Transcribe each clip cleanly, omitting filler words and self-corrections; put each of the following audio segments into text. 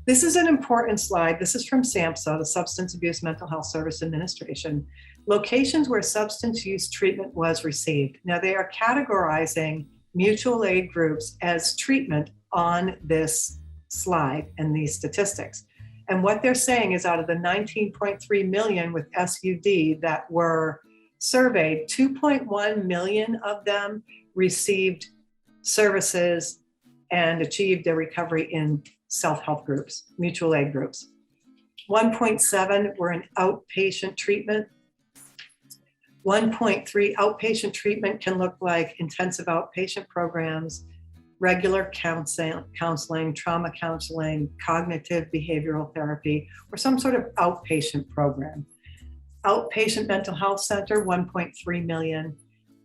This is an important slide. This is from SAMHSA, the Substance Abuse Mental Health Service Administration. Locations where substance use treatment was received. Now they are categorizing mutual aid groups as treatment on this slide and these statistics. And what they're saying is out of the 19.3 million with SUD that were surveyed, 2.1 million of them received services and achieved their recovery in self-help groups, mutual aid groups. 1.7 were in outpatient treatment. 1.3 outpatient treatment can look like intensive outpatient programs, regular counseling, trauma counseling, cognitive behavioral therapy, or some sort of outpatient program. Outpatient mental health center, 1.3 million.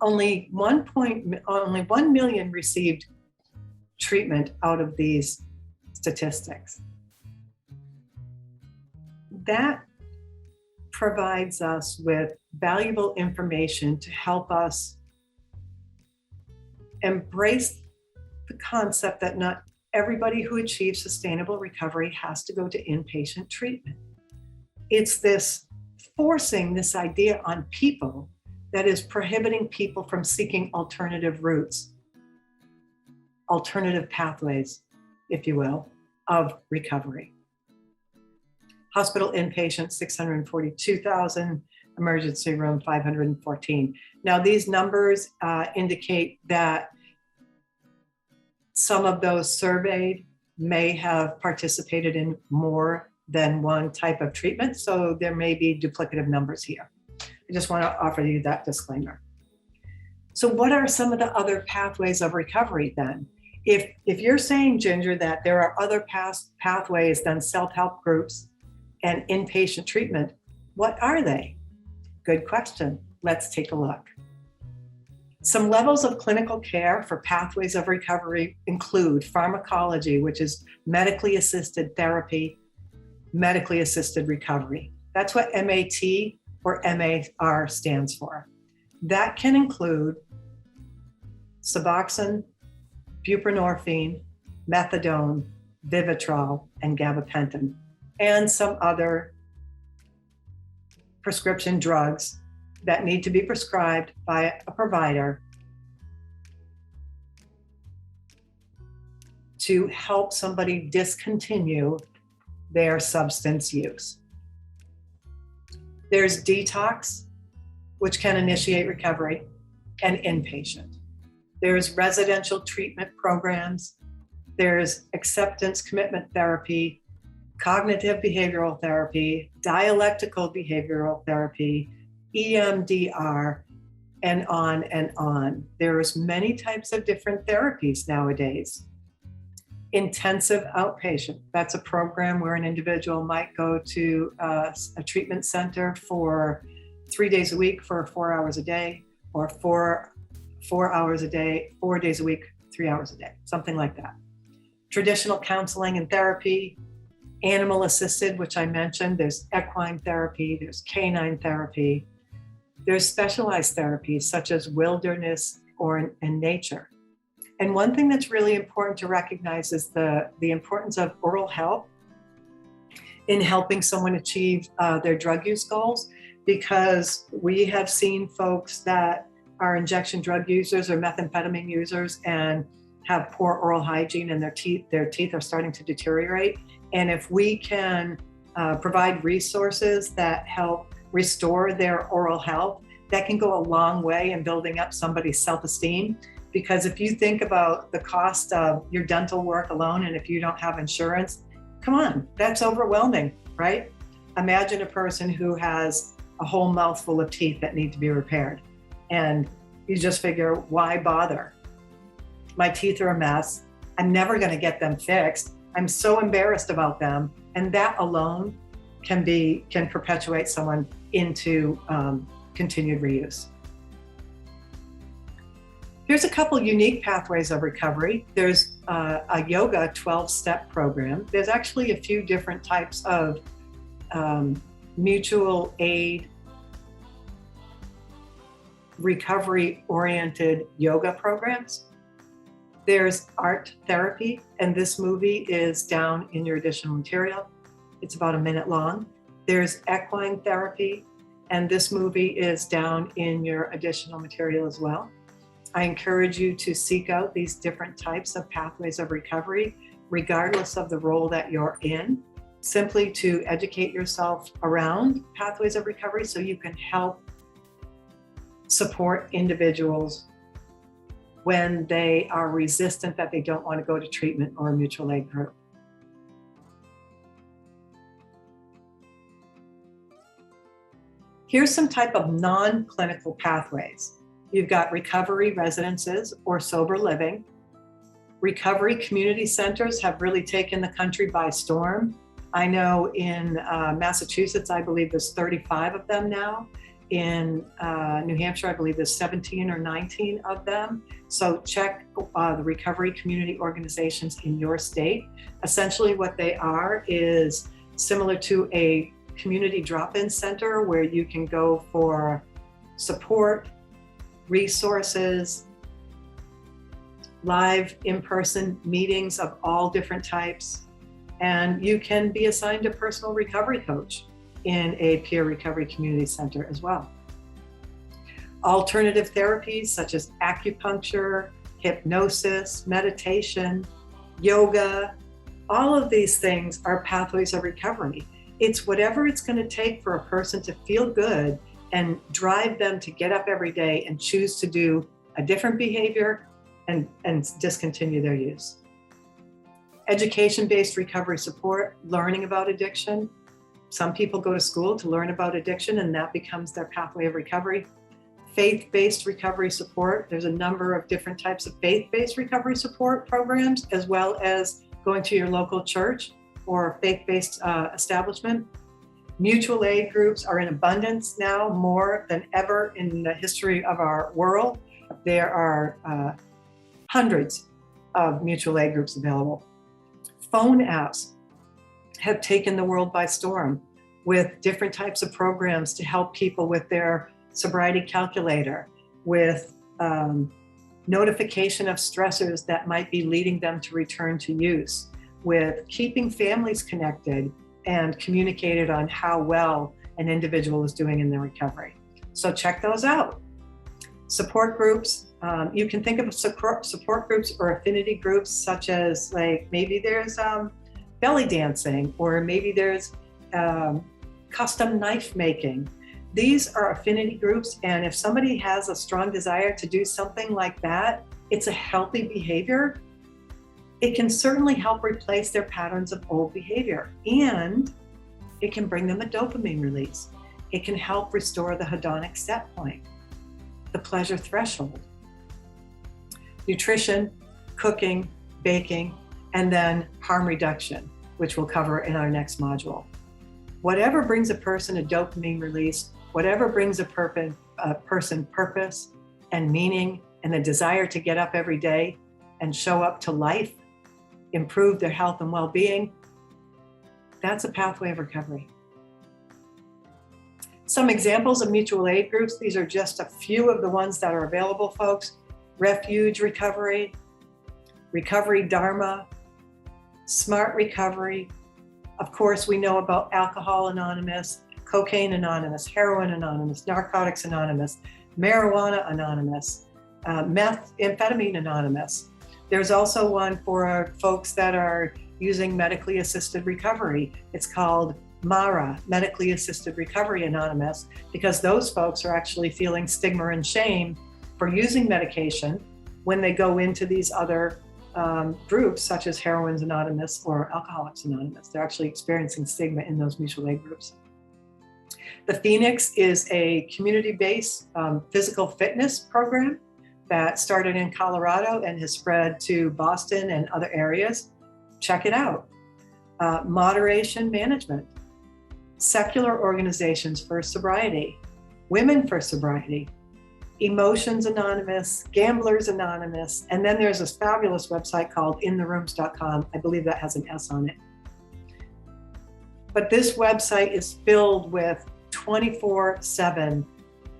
Only 1 million received treatment out of these statistics. That provides us with valuable information to help us embrace the concept that not everybody who achieves sustainable recovery has to go to inpatient treatment. It's this forcing this idea on people that is prohibiting people from seeking alternative routes, alternative pathways, if you will, of recovery. Hospital inpatient, 642,000, emergency room, 514. Now these numbers indicate that some of those surveyed may have participated in more than one type of treatment, so there may be duplicative numbers here. I just want to offer you that disclaimer. So what are some of the other pathways of recovery then? If you're saying, Ginger, that there are other pathways than self-help groups and inpatient treatment, what are they? Good question. Let's take a look. Some levels of clinical care for pathways of recovery include pharmacology, which is medically assisted therapy, medically assisted recovery. That's what MAT or MAR stands for. That can include Suboxone, buprenorphine, methadone, Vivitrol, and gabapentin, and some other prescription drugs that need to be prescribed by a provider to help somebody discontinue their substance use. There's detox, which can initiate recovery, and inpatient. There's residential treatment programs. There's acceptance commitment therapy, cognitive behavioral therapy, dialectical behavioral therapy, EMDR, and on and on. There's many types of different therapies nowadays. Intensive outpatient, that's a program where an individual might go to a treatment center for 3 days a week for 4 hours a day, or 4 hours a day, 4 days a week, 3 hours a day, something like that. Traditional counseling and therapy, animal assisted, which I mentioned, there's equine therapy, there's canine therapy, there's specialized therapies such as wilderness or in nature. And one thing that's really important to recognize is the importance of oral health in helping someone achieve their drug use goals, because we have seen folks that are injection drug users or methamphetamine users and have poor oral hygiene, and their teeth are starting to deteriorate. And if we can provide resources that help restore their oral health, that can go a long way in building up somebody's self-esteem. Because if you think about the cost of your dental work alone, and if you don't have insurance, come on, that's overwhelming, right? Imagine a person who has a whole mouthful of teeth that need to be repaired. And you just figure, why bother? My teeth are a mess. I'm never going to get them fixed. I'm so embarrassed about them. And that alone can perpetuate someone into continued reuse. Here's a couple unique pathways of recovery. There's a yoga 12-step program. There's actually a few different types of mutual aid, recovery-oriented yoga programs. There's art therapy, and this movie is down in your additional material. It's about a minute long. There's equine therapy, and this movie is down in your additional material as well. I encourage you to seek out these different types of pathways of recovery, regardless of the role that you're in, simply to educate yourself around pathways of recovery so you can help support individuals when they are resistant, that they don't want to go to treatment or a mutual aid group. Here's some type of non-clinical pathways. You've got recovery residences or sober living. Recovery community centers have really taken the country by storm. I know in Massachusetts, I believe there's 35 of them now. In New Hampshire, I believe there's 17 or 19 of them. So check the recovery community organizations in your state. Essentially what they are is similar to a community drop-in center where you can go for support, resources, live in-person meetings of all different types. And you can be assigned a personal recovery coach in a peer recovery community center as well. Alternative therapies such as acupuncture, hypnosis, meditation, yoga, all of these things are pathways of recovery. It's whatever it's going to take for a person to feel good and drive them to get up every day and choose to do a different behavior and discontinue their use. Education-based recovery support, learning about addiction. Some people go to school to learn about addiction and that becomes their pathway of recovery. Faith-based recovery support. There's a number of different types of faith-based recovery support programs, as well as going to your local church or faith-based establishment. Mutual aid groups are in abundance now, more than ever in the history of our world. There are hundreds of mutual aid groups available. Phone apps have taken the world by storm with different types of programs to help people with their sobriety calculator, with notification of stressors that might be leading them to return to use, with keeping families connected and communicated on how well an individual is doing in their recovery. So check those out. Support groups, you can think of support groups or affinity groups such as maybe there's belly dancing, or maybe there's custom knife making. These are affinity groups, and if somebody has a strong desire to do something like that, it's a healthy behavior. It can certainly help replace their patterns of old behavior, and it can bring them a dopamine release. It can help restore the hedonic set point, the pleasure threshold. Nutrition, cooking, baking, and then harm reduction, which we'll cover in our next module. Whatever brings a person a dopamine release, whatever brings a person purpose and meaning and the desire to get up every day and show up to life, improve their health and well-being, that's a pathway of recovery. Some examples of mutual aid groups, these are just a few of the ones that are available, folks. Refuge Recovery, Recovery Dharma, Smart Recovery. Of course, we know about Alcohol Anonymous, Cocaine Anonymous, Heroin Anonymous, Narcotics Anonymous, Marijuana Anonymous, Methamphetamine Anonymous. There's also one for folks that are using medically assisted recovery. It's called MARA, Medically Assisted Recovery Anonymous, because those folks are actually feeling stigma and shame for using medication when they go into these other groups, such as Heroin's Anonymous or Alcoholics Anonymous. They're actually experiencing stigma in those mutual aid groups. The Phoenix is a community-based physical fitness program that started in Colorado and has spread to Boston and other areas. Check it out. Moderation Management, Secular Organizations for Sobriety, Women for Sobriety, Emotions Anonymous, Gamblers Anonymous, and then there's this fabulous website called intherooms.com. I believe that has an S on it. But this website is filled with 24/7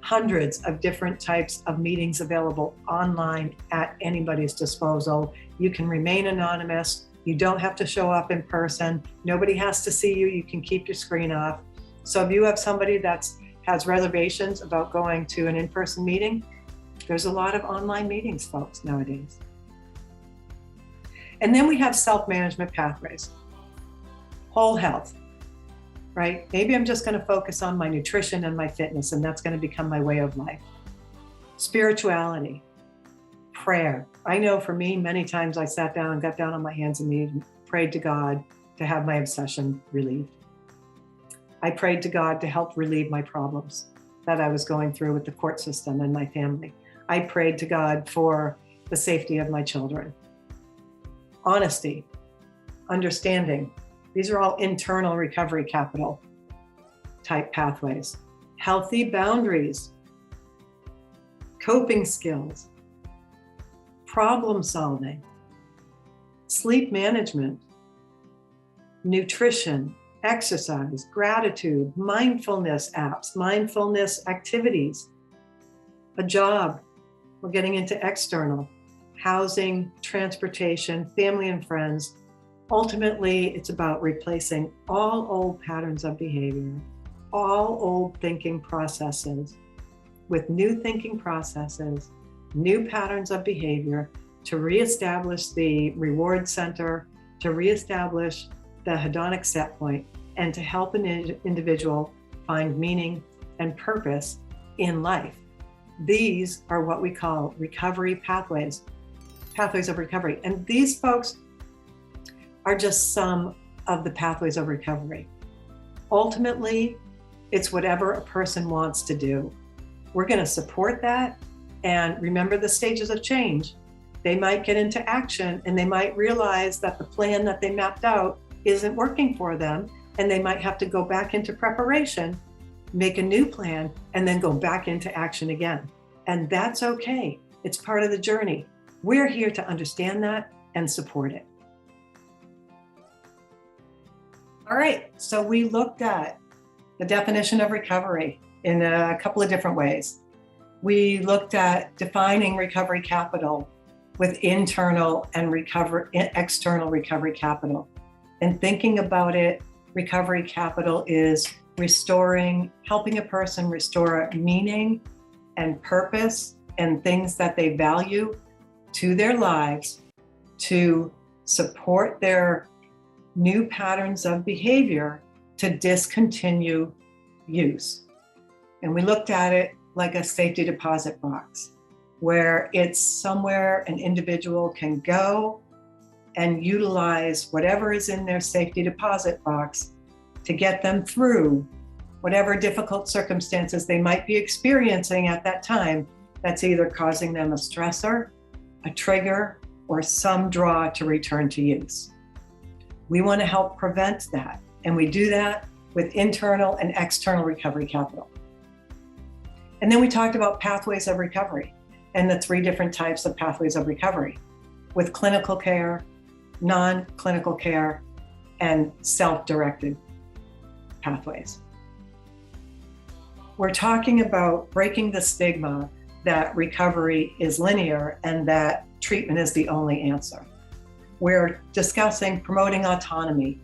hundreds of different types of meetings available online at anybody's disposal. You can remain anonymous. You don't have to show up in person. Nobody has to see you. You can keep your screen off. So if you have somebody that has reservations about going to an in-person meeting, there's a lot of online meetings, folks, nowadays. And then we have self-management pathways, whole health, right? Maybe I'm just going to focus on my nutrition and my fitness, and that's going to become my way of life. Spirituality, prayer. I know for me, many times I sat down and got down on my hands and knees and prayed to God to have my obsession relieved. I prayed to God to help relieve my problems that I was going through with the court system and my family. I prayed to God for the safety of my children. Honesty, understanding. These are all internal recovery capital type pathways. Healthy boundaries, coping skills, problem solving, sleep management, nutrition, exercise, gratitude, mindfulness apps, mindfulness activities, a job. We're getting into external, housing, transportation, family and friends. Ultimately, it's about replacing all old patterns of behavior, all old thinking processes with new thinking processes, new patterns of behavior to reestablish the reward center, to reestablish the hedonic set point, and to help an individual find meaning and purpose in life. These are what we call recovery pathways, pathways of recovery. And these folks are just some of the pathways of recovery. Ultimately, it's whatever a person wants to do. We're going to support that. And remember the stages of change. They might get into action and they might realize that the plan that they mapped out isn't working for them. And they might have to go back into preparation, make a new plan, and then go back into action again. And that's okay. It's part of the journey. We're here to understand that and support it. All right, so we looked at the definition of recovery in a couple of different ways. We looked at defining recovery capital with internal and external recovery capital. And thinking about it, recovery capital is helping a person restore meaning and purpose and things that they value to their lives to support their new patterns of behavior to discontinue use. And we looked at it like a safety deposit box, where it's somewhere an individual can go and utilize whatever is in their safety deposit box to get them through whatever difficult circumstances they might be experiencing at that time that's either causing them a stressor, a trigger, or some draw to return to use. We want to help prevent that, and we do that with internal and external recovery capital. And then we talked about pathways of recovery and the 3 different types of pathways of recovery, with clinical care, non-clinical care, and self-directed pathways. We're talking about breaking the stigma that recovery is linear and that treatment is the only answer. We're discussing promoting autonomy,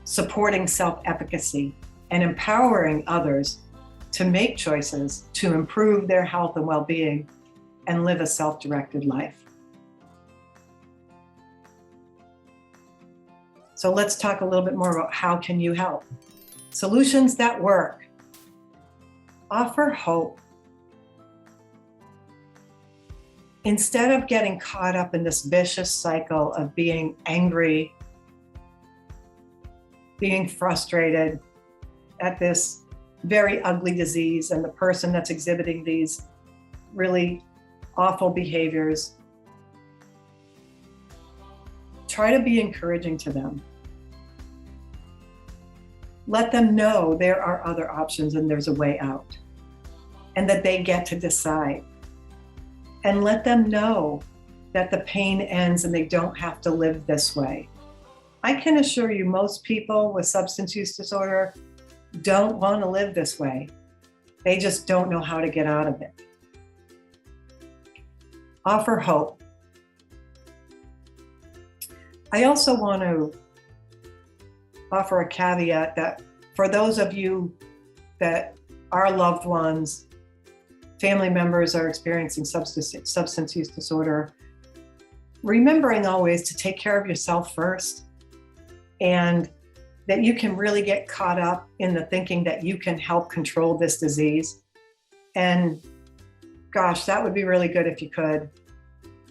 supporting self-efficacy, and empowering others to make choices to improve their health and well-being and live a self-directed life. So let's talk a little bit more about how can you help. Solutions that work. Offer hope. Instead of getting caught up in this vicious cycle of being angry, being frustrated at this very ugly disease and the person that's exhibiting these really awful behaviors, try to be encouraging to them. Let them know there are other options and there's a way out, and that they get to decide. And let them know that the pain ends and they don't have to live this way. I can assure you most people with substance use disorder don't want to live this way. They just don't know how to get out of it. Offer hope. I also want to offer a caveat that for those of you that our loved ones, family members are experiencing substance use disorder, remembering always to take care of yourself first, and that you can really get caught up in the thinking that you can help control this disease. And gosh, that would be really good if you could,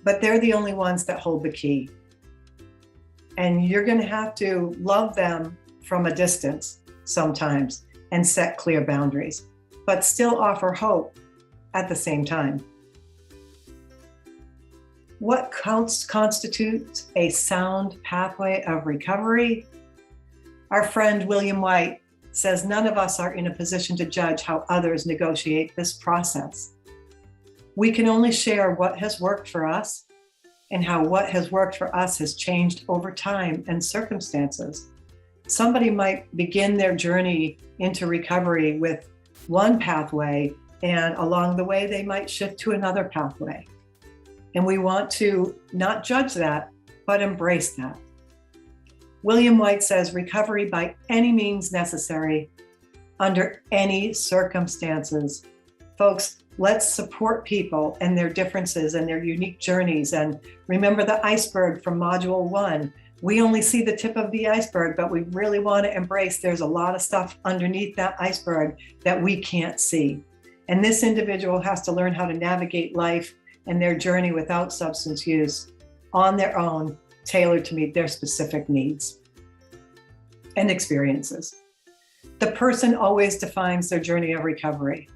but they're the only ones that hold the key. And you're going to have to love them from a distance sometimes and set clear boundaries, but still offer hope at the same time. What constitutes a sound pathway of recovery? Our friend William White says none of us are in a position to judge how others negotiate this process. We can only share what has worked for us and how what has worked for us has changed over time and circumstances. Somebody might begin their journey into recovery with one pathway, and along the way, they might shift to another pathway. And we want to not judge that, but embrace that. William White says, recovery by any means necessary, under any circumstances. Folks, let's support people and their differences and their unique journeys. And remember the iceberg from Module 1. We only see the tip of the iceberg, but we really want to embrace there's a lot of stuff underneath that iceberg that we can't see. And this individual has to learn how to navigate life and their journey without substance use on their own, tailored to meet their specific needs and experiences. The person always defines their journey of recovery.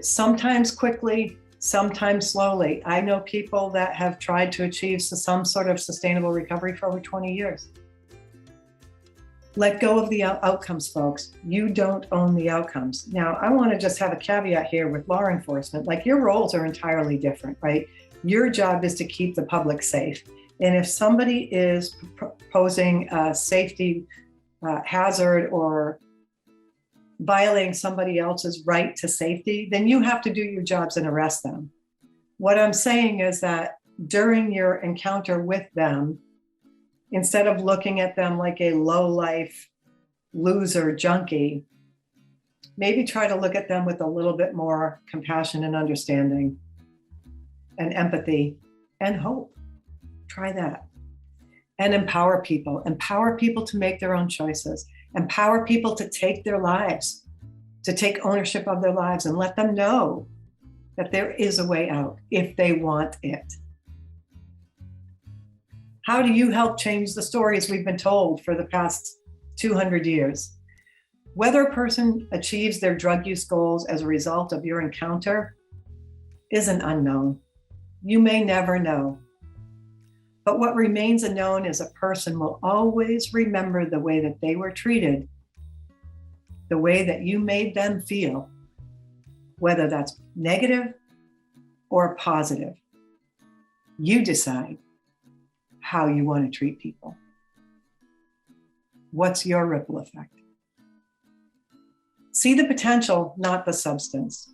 Sometimes quickly, sometimes slowly. I know people that have tried to achieve some sort of sustainable recovery for over 20 years. Let go of the outcomes, folks. You don't own the outcomes. Now, I want to just have a caveat here with law enforcement. Like, your roles are entirely different, right? Your job is to keep the public safe. And if somebody is posing a safety hazard or violating somebody else's right to safety, then you have to do your jobs and arrest them. What I'm saying is that during your encounter with them, instead of looking at them like a low-life loser junkie, maybe try to look at them with a little bit more compassion and understanding and empathy and hope. Try that. And empower people. Empower people to make their own choices. Empower people to take their lives, to take ownership of their lives, and let them know that there is a way out if they want it. How do you help change the stories we've been told for the past 200 years? Whether a person achieves their drug use goals as a result of your encounter is an unknown. You may never know. But what remains unknown is a person will always remember the way that they were treated, the way that you made them feel, whether that's negative or positive. You decide how you want to treat people. What's your ripple effect? See the potential, not the substance.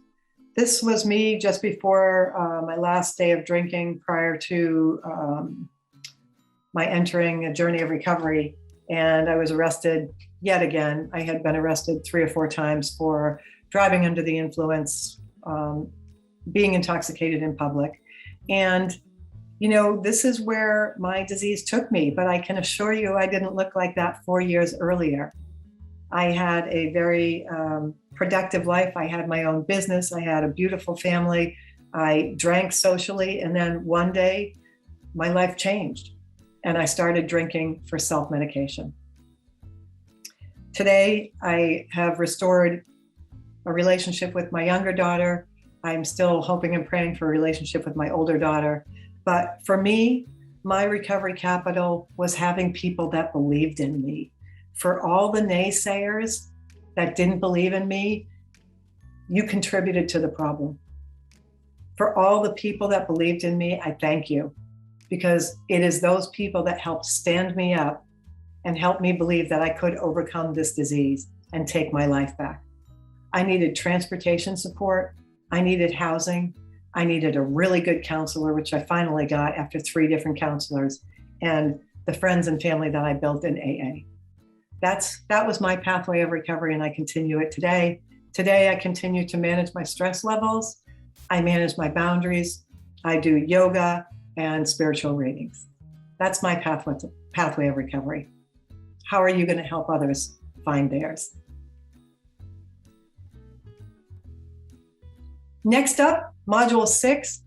This was me just before my last day of drinking prior to my entering a journey of recovery. And I was arrested yet again. I had been arrested 3 or 4 times for driving under the influence, being intoxicated in public. And, you know, this is where my disease took me, but I can assure you I didn't look like that 4 years earlier. I had a very productive life. I had my own business. I had a beautiful family. I drank socially. And then one day my life changed and I started drinking for self-medication. Today, I have restored a relationship with my younger daughter. I'm still hoping and praying for a relationship with my older daughter. But for me, my recovery capital was having people that believed in me. For all the naysayers that didn't believe in me, you contributed to the problem. For all the people that believed in me, I thank you, because it is those people that helped stand me up and helped me believe that I could overcome this disease and take my life back. I needed transportation support. I needed housing. I needed a really good counselor, which I finally got after 3 different counselors, and the friends and family that I built in AA. That was my pathway of recovery, and I continue it today. Today, I continue to manage my stress levels. I manage my boundaries. I do yoga and spiritual readings. That's my pathway of recovery. How are you going to help others find theirs? Next up, Module 6,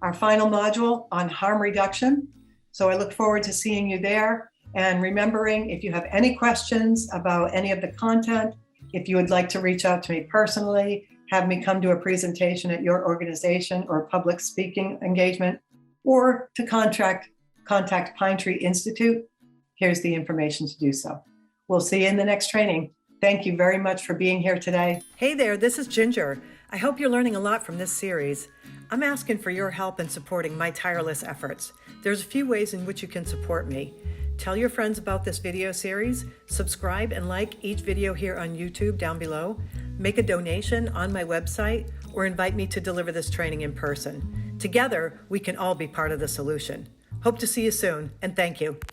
our final module on harm reduction. So I look forward to seeing you there. And remembering, if you have any questions about any of the content, if you would like to reach out to me personally, have me come to a presentation at your organization or public speaking engagement, or to contact Pine Tree Institute, here's the information to do so. We'll see you in the next training. Thank you very much for being here today. Hey there, this is Ginger. I hope you're learning a lot from this series. I'm asking for your help in supporting my tireless efforts. There's a few ways in which you can support me. Tell your friends about this video series, subscribe and like each video here on YouTube down below, make a donation on my website, or invite me to deliver this training in person. Together, we can all be part of the solution. Hope to see you soon, and thank you.